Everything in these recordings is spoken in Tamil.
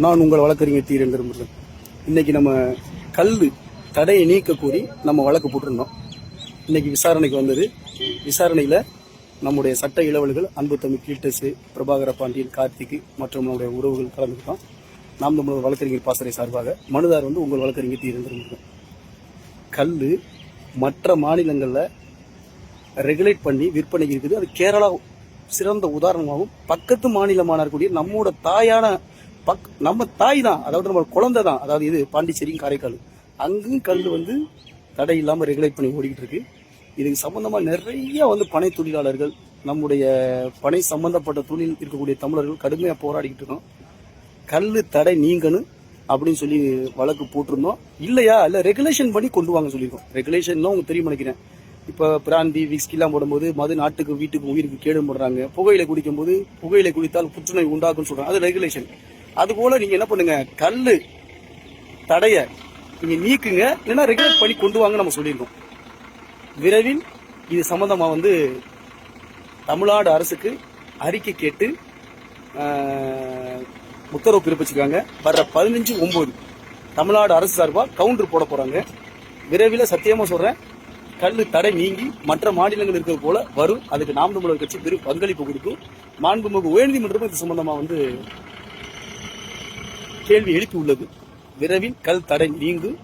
நான் உங்கள் வழக்கறிஞர் தி. முருகன். இன்னைக்கு நம்ம கல்வி தடையை நீக்க கோரி நம்ம வழக்கு போட்டிருந்தோம். இன்னைக்கு விசாரணைக்கு வந்தது. விசாரணையில் நம்முடைய சட்ட இளவல்கள் அன்பு தமிழ் கீட்டஸு, பிரபாகர பாண்டியன், கார்த்திக் மற்றும் நம்முடைய உறவுகள் கலந்துக்கிட்டோம். நாம் நம்மளோட வழக்கறிஞர் பாசறை சார்பாக மனுதார் உங்கள் வழக்கறிஞர் தி. முருகன். கல் மற்ற மாநிலங்களில் ரெகுலேட் பண்ணி விற்பனை இருக்குது. அது கேரளா சிறந்த உதாரணமாகவும், பக்கத்து மாநிலமான இருக்கக்கூடிய நம்மோட தாயான நம்ம தாய் தான், அதாவது நம்ம குழந்தை தான், அதாவது இது பாண்டிச்சேரியும் காரைக்கால், அங்கும் கல் தடை இல்லாமல் ரெகுலேட் பண்ணி ஓடிக்கிட்டு இருக்கு. இதுக்கு சம்பந்தமா நிறைய பனை தொழிலாளர்கள், நம்முடைய பனை சம்பந்தப்பட்ட தொழில் இருக்கக்கூடிய தமிழர்கள் கடுமையாக போராடிக்கிட்டு இருக்கோம். கல் தடை நீங்கணும் அப்படின்னு சொல்லி வழக்கு போட்டிருந்தோம். இல்லையா இல்லை ரெகுலேஷன் பண்ணி கொண்டு வாங்க சொல்லியிருக்கோம். ரெகுலேஷன்லாம் உங்களுக்கு தெரியும் நினைக்கிறேன். இப்போ பிராந்தி விஸ்கிலாம் போடும்போது மது நாட்டுக்கு வீட்டுக்கு உயிருக்கு கேடு போடுறாங்க. புகையிலை குடிக்கும் போது புகையிலை குடித்தால் புற்றுநோய் உண்டாக்குன்னு சொல்றாங்க. அது ரெகுலேஷன். அதுபோல நீங்க என்ன பண்ணுங்க, கல்லு தடைய நீங்க நீக்குங்க, இல்லைன்னா ரெகுலேட் பண்ணி கொண்டு வாங்க நம்ம சொல்லியிருக்கோம். விரைவில் இது சம்பந்தமா தமிழ்நாடு அரசுக்கு அறிக்கை கேட்டு உத்தரவு பிறப்பிச்சிருக்காங்க. வர்ற 15/9 தமிழ்நாடு அரசு சார்பாக கவுண்டர் போட போறாங்க. விரைவில் சத்தியமா சொல்றேன், கல் தடை நீங்கி மற்ற மாநிலங்கள் இருக்கிறது போல வரும். அதுக்கு நாம் தமிழர் கட்சி பெரும் பங்களிப்பு கொடுக்கும். மாண்புமிகு உயர்நீதிமன்றமும் இது சம்பந்தமா கேள்வி எழுப்பி உள்ளது. விரைவில் கல் தடை நீங்கும்.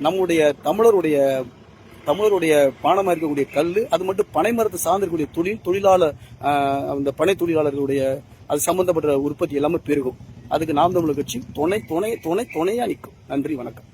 நம்முடைய தமிழருடைய பானமா இருக்கக்கூடிய கல், அது மட்டும் பனை மரத்தை சார்ந்திருக்கக்கூடிய தொழிலாளர், அந்த பனை தொழிலாளர்களுடைய அது சம்பந்தப்பட்ட உற்பத்தி எல்லாமே பெருகும். அதுக்கு நாம் தமிழர் கட்சி துணையா நிற்கும். நன்றி, வணக்கம்.